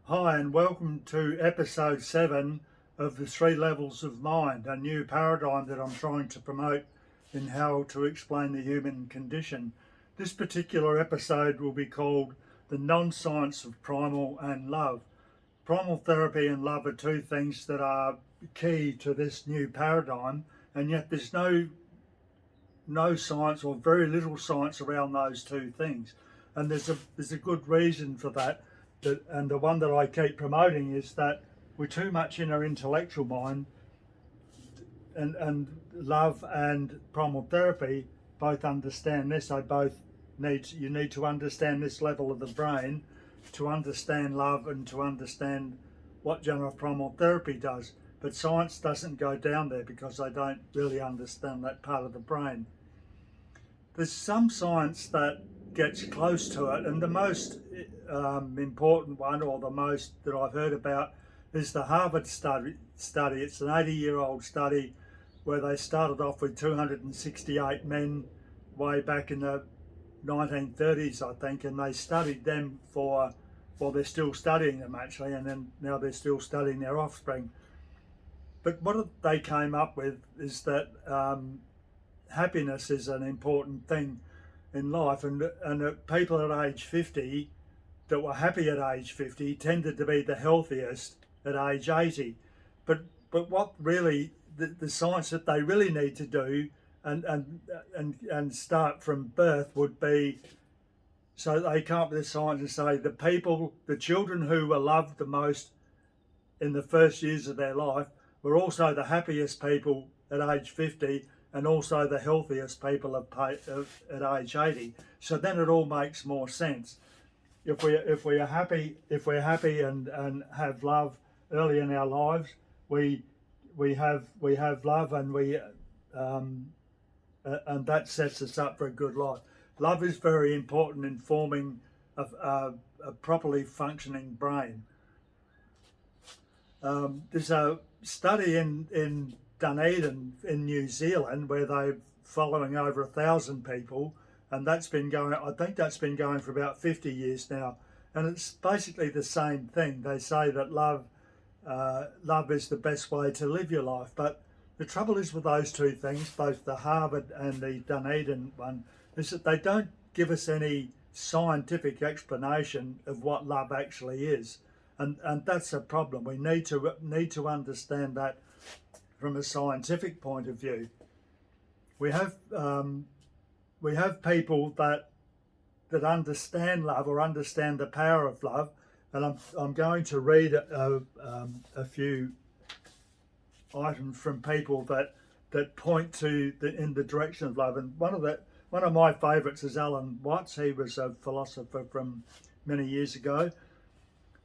Hi and welcome to episode 7 of the 3 levels of mind, a new paradigm that I'm trying to promote in how to explain the human condition. This particular episode will be called The Non-Science of Primal and Love. Primal therapy and love are two things that are key to this new paradigm, and yet there's no science or very little science around those two things. And there's a good reason for that. And the one that I keep promoting is that we're too much in our intellectual mind, and love and primal therapy both understand this. You need to understand this level of the brain to understand love and to understand what Janov primal therapy does. But science doesn't go down there because they don't really understand that part of the brain. There's some science that gets close to it, and the most important one, or the most that I've heard about, is the Harvard study. It's an 80-year-old study where they started off with 268 men way back in the 1930s, I think, and they studied them they're still studying them actually, and then now they're still studying their offspring. But what they came up with is that happiness is an important thing in life, and people at age 50 that were happy at age 50 tended to be the healthiest at age 80. But what really the science that they really need to do and start from birth would be, so they come up with the science and say the children who were loved the most in the first years of their life were also the happiest people at age 50, and also the healthiest people at age 80. So then it all makes more sense. If we're happy and have love early in our lives, we have love, and and that sets us up for a good life. Love is very important in forming a properly functioning brain. There's a study in Dunedin in New Zealand where they're following over 1,000 people, and I think that's been going for about 50 years now, and it's basically the same thing. They say that love is the best way to live your life, but the trouble is with those two things, both the Harvard and the Dunedin one, is that they don't give us any scientific explanation of what love actually is, and that's a problem. We need to understand that from a scientific point of view. We have people that understand love or understand the power of love, and I'm going to read a few items from people that point in the direction of love. And one of my favourites is Alan Watts. He was a philosopher from many years ago.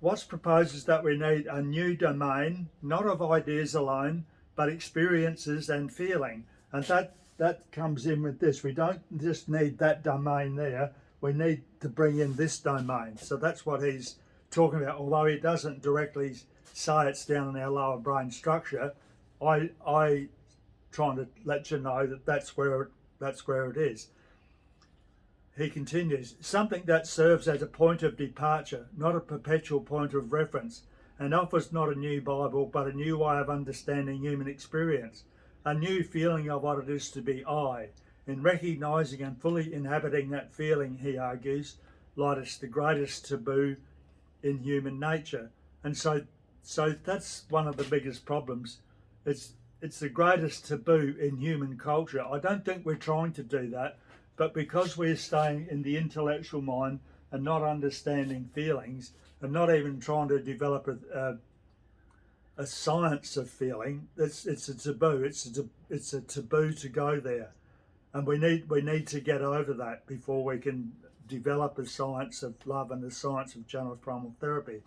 Watts proposes that we need a new domain, not of ideas alone, but experiences and feeling. And that comes in with this. We don't just need that domain there, we need to bring in this domain. So that's what he's talking about. Although he doesn't directly say it's down in our lower brain structure, I trying to let you know that that's where it is. He continues, something that serves as a point of departure, not a perpetual point of reference, and offers not a new Bible, but a new way of understanding human experience, a new feeling of what it is to be I. In recognising and fully inhabiting that feeling, he argues, lies the greatest taboo in human nature. And so that's one of the biggest problems. It's the greatest taboo in human culture. I don't think we're trying to do that, but because we're staying in the intellectual mind and not understanding feelings, and not even trying to develop a science of feeling, it's a taboo. It's a taboo to go there, and we need to get over that before we can develop a science of love and a science of Janov primal therapy.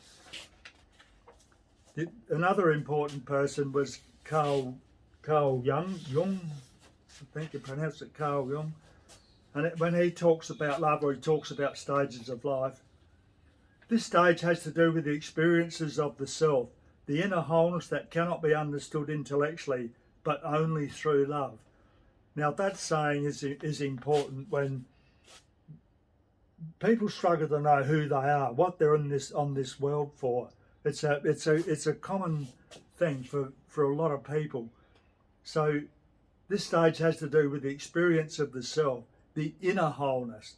Another important person was Carl Jung. I think you pronounce it Carl Jung. And when he talks about love, or he talks about stages of life, this stage has to do with the experiences of the self, the inner wholeness that cannot be understood intellectually, but only through love. Now that saying is important when people struggle to know who they are, what they're on this world for, It's a common thing for a lot of people. So this stage has to do with the experience of the self, the inner wholeness.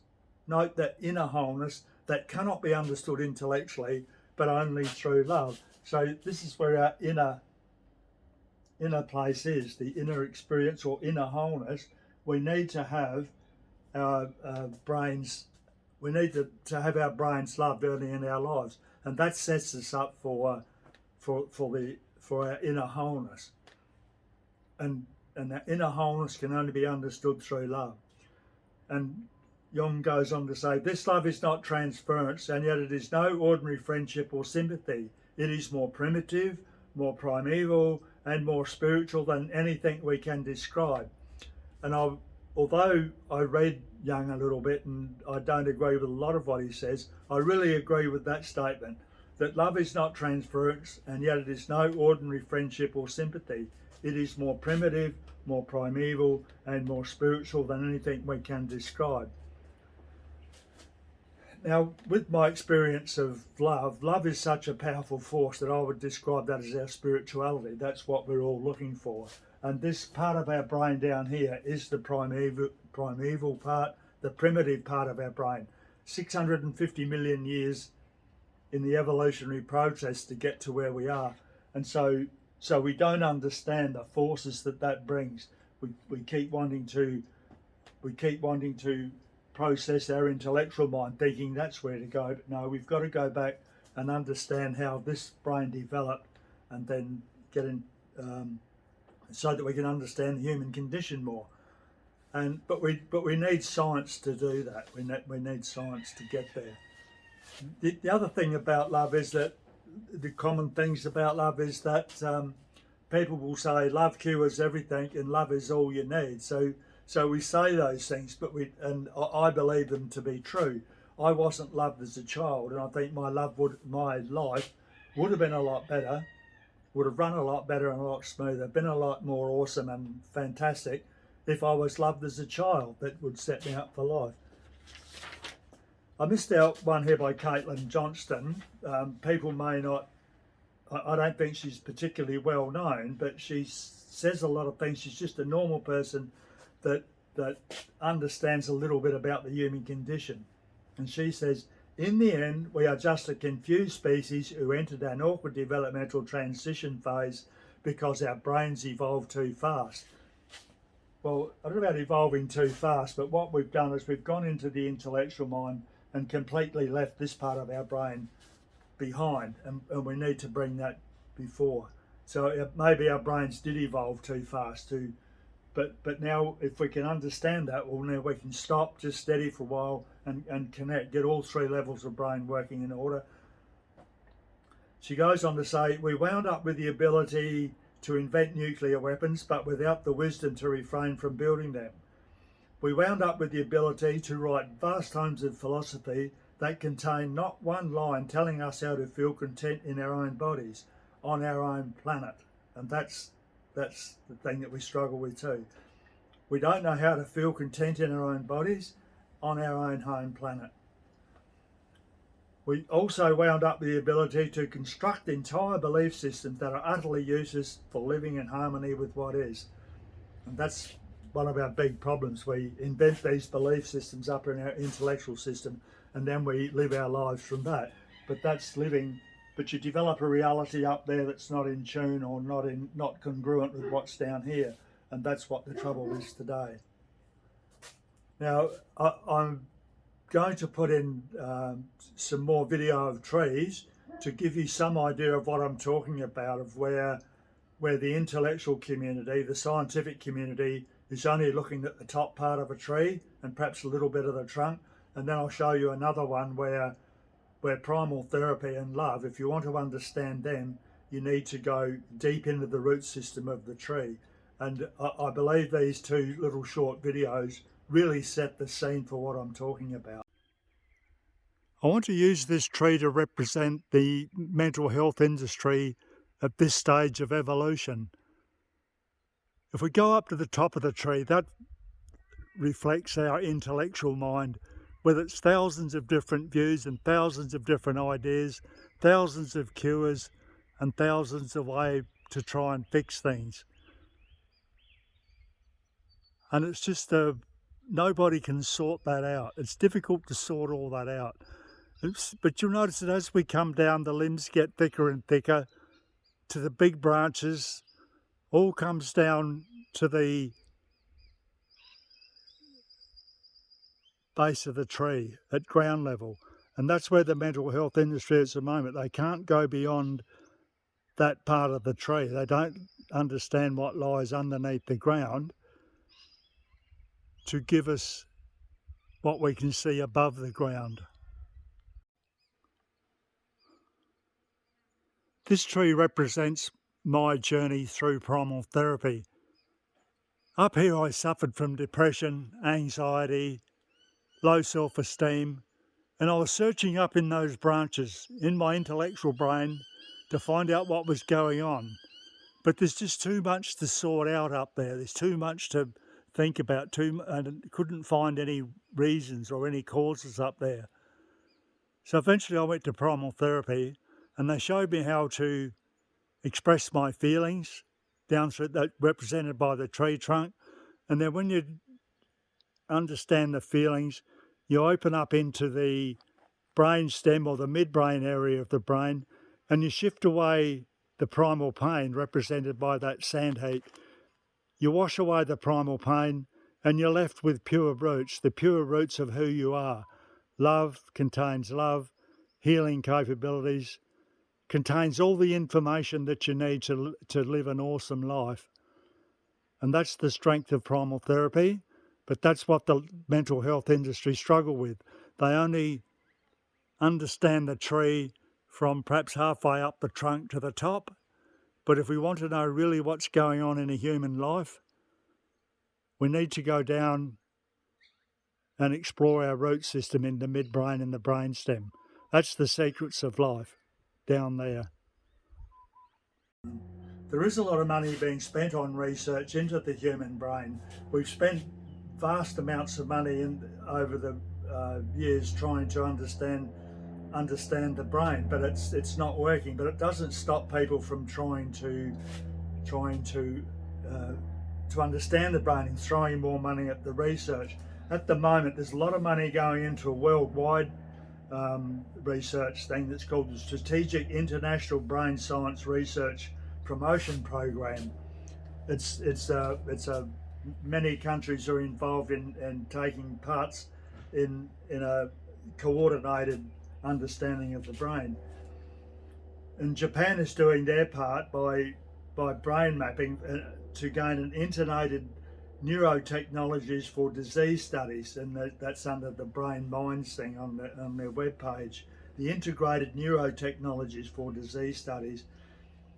Note that inner wholeness that cannot be understood intellectually, but only through love. So this is where our inner place is, the inner experience or inner wholeness. We need to have our brains, we need to have our brains loved early in our lives, and that sets us up for our inner wholeness. And that inner wholeness can only be understood through love. And Jung goes on to say, this love is not transference, and yet it is no ordinary friendship or sympathy. It is more primitive, more primeval, and more spiritual than anything we can describe. And although I read Jung a little bit and I don't agree with a lot of what he says, I really agree with that statement, that love is not transference, and yet it is no ordinary friendship or sympathy. It is more primitive, more primeval, and more spiritual than anything we can describe. Now, with my experience of love is such a powerful force that I would describe that as our spirituality. That's what we're all looking for. And this part of our brain down here is the primeval part, the primitive part of our brain. 650 million years in the evolutionary process to get to where we are. And so we don't understand the forces that brings. We keep wanting to process our intellectual mind, thinking that's where to go. But no, we've got to go back and understand how this brain developed, and then get in, so that we can understand the human condition more. But we need science to do that. We need science to get there. The other thing about love is that the common things about love is that people will say love cures everything and love is all you need. So we say those things, and I believe them to be true. I wasn't loved as a child, and I think my life would have been a lot better, would have run a lot better and a lot smoother, been a lot more awesome and fantastic if I was loved as a child. That would set me up for life. I missed out one here by Caitlin Johnston. People may not, I don't think she's particularly well known, but she says a lot of things. She's just a normal person that understands a little bit about the human condition. And she says, in the end, we are just a confused species who entered an awkward developmental transition phase because our brains evolved too fast. Well, I don't know about evolving too fast, but what we've done is we've gone into the intellectual mind and completely left this part of our brain behind, and we need to bring that before. So maybe our brains did evolve too fast too. But now, if we can understand that, well, now we can stop, just steady for a while, and connect, get all three levels of brain working in order. She goes on to say, we wound up with the ability to invent nuclear weapons, but without the wisdom to refrain from building them. We wound up with the ability to write vast tomes of philosophy that contain not one line telling us how to feel content in our own bodies, on our own planet. And that's the thing that we struggle with too. We don't know how to feel content in our own bodies on our own home planet. We also wound up with the ability to construct entire belief systems that are utterly useless for living in harmony with what is. And that's one of our big problems. We invent these belief systems up in our intellectual system, and then we live our lives from that. But that's living. But you develop a reality up there that's not in tune or not congruent with what's down here, and that's what the trouble is today. Now, I'm going to put in some more video of trees to give you some idea of what I'm talking about, of where the intellectual community, the scientific community, is only looking at the top part of a tree and perhaps a little bit of the trunk, and then I'll show you another one where primal therapy and love, if you want to understand them, you need to go deep into the root system of the tree. And I believe these two little short videos really set the scene for what I'm talking about. I want to use this tree to represent the mental health industry at this stage of evolution. If we go up to the top of the tree, that reflects our intellectual mind, with its thousands of different views and thousands of different ideas thousands of cures and thousands of ways to try and fix things. And it's just nobody can sort that out. It's difficult to sort all that out. But you'll notice that as we come down, the limbs get thicker and thicker to the big branches, all comes down to the base of the tree at ground level. And that's where the mental health industry is at the moment. They can't go beyond that part of the tree. They don't understand what lies underneath the ground to give us what we can see above the ground. This tree represents my journey through primal therapy. Up here I suffered from depression, anxiety, low self-esteem, and I was searching up in those branches in my intellectual brain to find out what was going on. But there's just too much to sort out up there. There's too much to think about, and couldn't find any reasons or any causes up there. So eventually I went to primal therapy, and they showed me how to express my feelings down through that, represented by the tree trunk. And then when you understand the feelings, you open up into the brain stem or the midbrain area of the brain, and you shift away the primal pain represented by that sand heap. You wash away the primal pain and you're left with pure roots, the pure roots of who you are. Love contains love, healing capabilities, contains all the information that you need to live an awesome life. And that's the strength of primal therapy, but that's what the mental health industry struggle with. They only understand the tree from perhaps halfway up the trunk to the top. But if we want to know really what's going on in a human life, we need to go down and explore our root system in the midbrain and the brainstem. That's the secrets of life down there. There is a lot of money being spent on research into the human brain. We've spent vast amounts of money over the years trying to understand the brain, but it's not working. But it doesn't stop people from trying to understand the brain and throwing more money at the research. At the moment, there's a lot of money going into a worldwide research thing that's called the Strategic International Brain Science Research Promotion Program. It's many countries are involved in taking parts in a coordinated understanding of the brain. And Japan is doing their part by brain mapping to gain an integrated neurotechnologies for disease studies, and that's under the Brain Minds thing on their webpage. The integrated neurotechnologies for disease studies.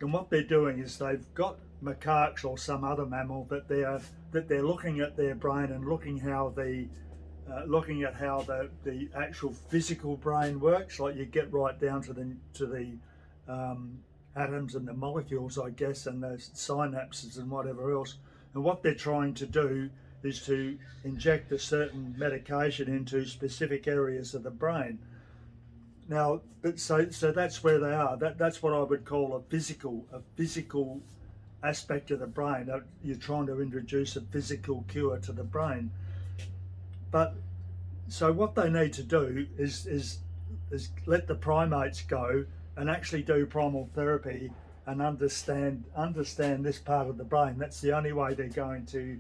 And what they're doing is they've got macaques or some other mammal that they're looking at their brain and looking at how the actual physical brain works. Like you get right down to the atoms and the molecules, I guess, and those synapses and whatever else. And what they're trying to do is to inject a certain medication into specific areas of the brain. Now, so that's where they are. That's what I would call a physical aspect of the brain. You're trying to introduce a physical cure to the brain. But so what they need to do is let the primates go and actually do primal therapy and understand this part of the brain. That's the only way they're going to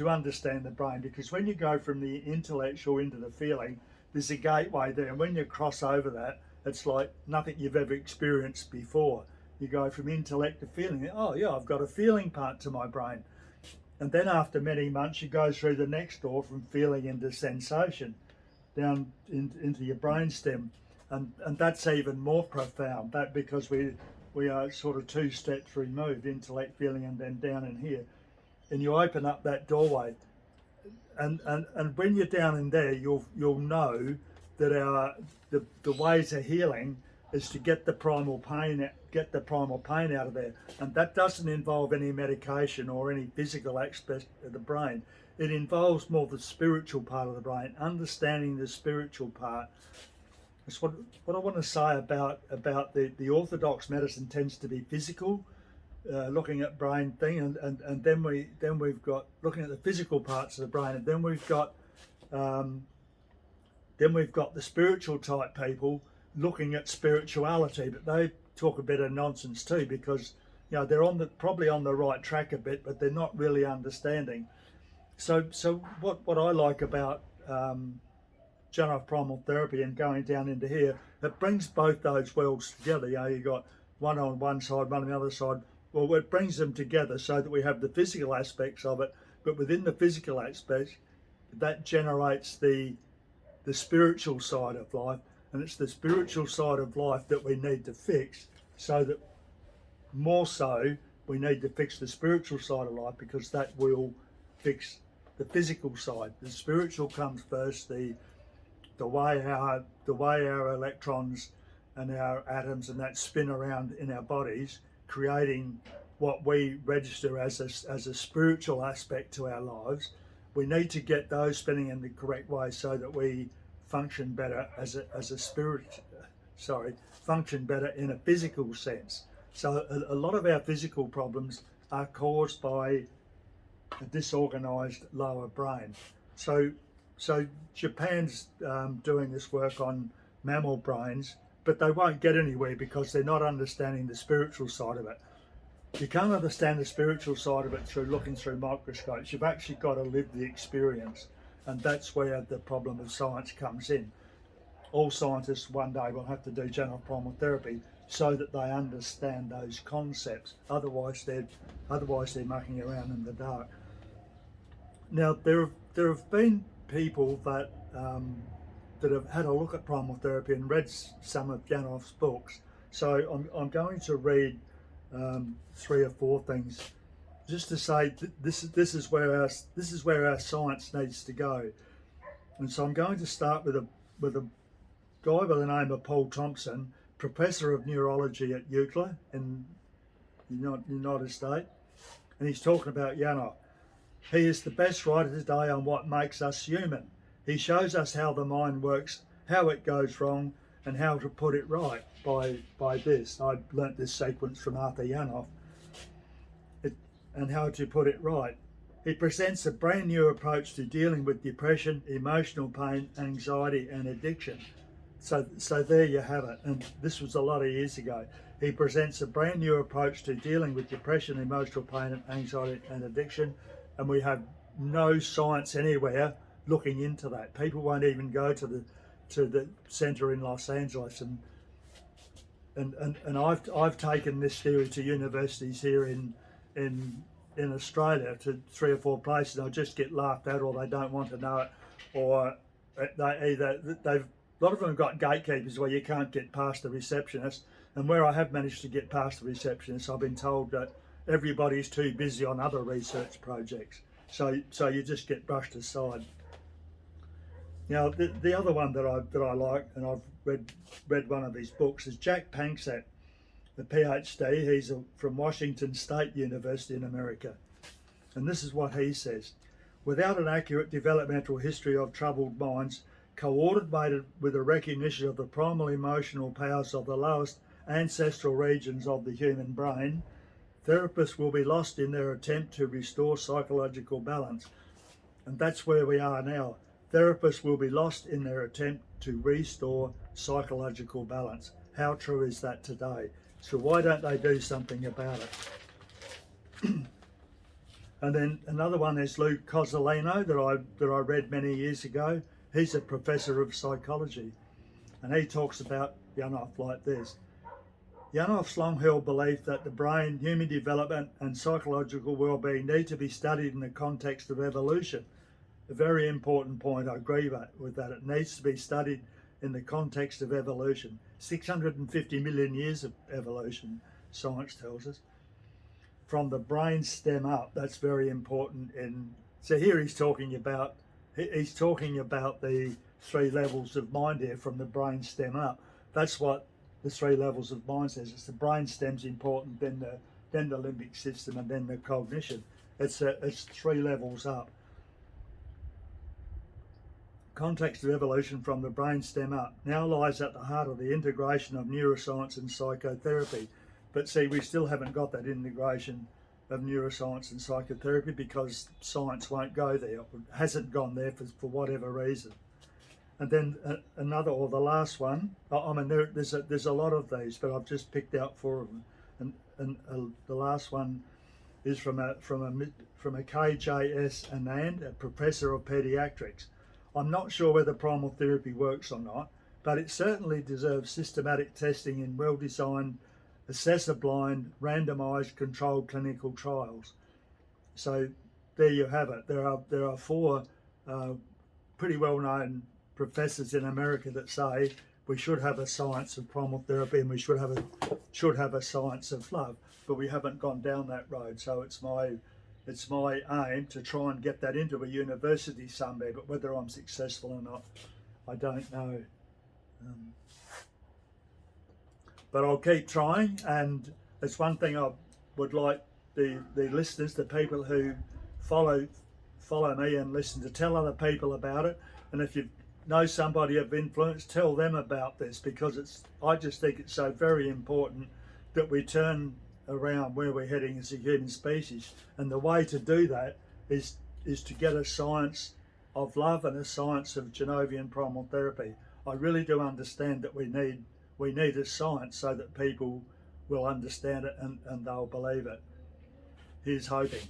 understand the brain, because when you go from the intellectual into the feeling, there's a gateway there, and when you cross over that, it's like nothing you've ever experienced before. You go from intellect to feeling. Oh yeah, I've got a feeling part to my brain. And then after many months, you go through the next door from feeling into sensation, down into your brainstem. And that's even more profound, that because we are sort of 2 steps removed, intellect, feeling, and then down in here. And you open up that doorway. And when you're down in there, you'll know that the way to healing is to get the primal pain out of there. And that doesn't involve any medication or any physical aspect of the brain. It involves more the spiritual part of the brain, understanding the spiritual part. That's what I want to say about the orthodox medicine tends to be physical, looking at brain thing, and then we've got looking at the physical parts of the brain, and um, then we've got the spiritual type people looking at spirituality, but they talk a bit of nonsense too, because they're probably on the right track a bit, but they're not really understanding. So what I like about Janov primal therapy and going down into here, it brings both those worlds together. You got one on one side, one on the other side. Well, it brings them together so that we have the physical aspects of it, but within the physical aspects, that generates the spiritual side of life, and it's the spiritual side of life that we need to fix, so that more so we need to fix the spiritual side of life, because that will fix the physical side. The spiritual comes first. The way our electrons and our atoms and that spin around in our bodies, creating what we register as a spiritual aspect to our lives. We need to get those spinning in the correct way so that we function better as a spirit. Function better in a physical sense. So a lot of our physical problems are caused by a disorganized lower brain. So Japan's doing this work on mammal brains, but they won't get anywhere because they're not understanding the spiritual side of it. You can't understand the spiritual side of it through looking through microscopes. You've actually got to live the experience, and that's where the problem of science comes in. All scientists one day will have to do Janov primal therapy so that they understand those concepts. Otherwise they're mucking around in the dark. Now there have been people that have had a look at primal therapy and read some of Janov's books. So I'm going to read 3 or 4 things just to say this is where our science needs to go. And so I'm going to start with a guy by the name of Paul Thompson, professor of neurology at UCLA in the United States, and he's talking about Janov. He is the best writer today on what makes us human. He shows us how the mind works, how it goes wrong, and how to put it right by this. I learnt this sequence from Arthur Janov, and how to put it right. He presents a brand new approach to dealing with depression, emotional pain, anxiety, and addiction. So there you have it, and this was a lot of years ago. He presents a brand new approach to dealing with depression, emotional pain, anxiety, and addiction, and we have no science anywhere looking into that. People won't even go to the centre in Los Angeles, and I've taken this theory to universities here in Australia, to 3 or 4 places. I just get laughed at, or they don't want to know it, or a lot of them have got gatekeepers where you can't get past the receptionist, and where I have managed to get past the receptionist, I've been told that everybody's too busy on other research projects, so you just get brushed aside. Now the other one that I like, and I've read one of his books, is Jack Panksepp, the PhD. He's from Washington State University in America, and this is what he says: without an accurate developmental history of troubled minds, coordinated with a recognition of the primal emotional powers of the lowest ancestral regions of the human brain, therapists will be lost in their attempt to restore psychological balance. And that's where we are now. Therapists will be lost in their attempt to restore psychological balance. How true is that today? So why don't they do something about it? And then another one is Luke Cozzolino that I read many years ago. He's a professor of psychology, and he talks about Janov like this: Janov's long-held belief that the brain, human development and psychological well-being need to be studied in the context of evolution. A very important point. I agree with that. It needs to be studied in the context of evolution. 650 million years of evolution, science tells us. From the brain stem up, that's very important. So here he's talking about the 3 levels of mind here, from the brain stem up. That's what the 3 levels of mind says. It's the brain stem's important, then the limbic system, and then the cognition. It's 3 levels up. context of evolution from the brainstem up now lies at the heart of the integration of neuroscience and psychotherapy. But see, we still haven't got that integration of neuroscience and psychotherapy because science won't go there, hasn't gone there for whatever reason. And then another, or the last one, I mean, there's a lot of these, but I've just picked out 4 of them. And the last one is from a KJS Anand, a professor of pediatrics. I'm not sure whether primal therapy works or not, but it certainly deserves systematic testing in well-designed, assessor-blind, randomised, controlled clinical trials. So there you have it. There are 4 pretty well-known professors in America that say we should have a science of primal therapy and we should have a science of love, but we haven't gone down that road. So it's my aim to try and get that into a university somewhere, but whether I'm successful or not, I don't know. But I'll keep trying, and it's one thing I would like the listeners, the people who follow me and listen, to tell other people about it. And if you know somebody of influence, tell them about this, because I just think it's so very important that we turn around where we're heading as a human species. And the way to do that is to get a science of love and a science of Janovian primal therapy. I really do understand that we need a science so that people will understand it and they'll believe it. Here's hoping.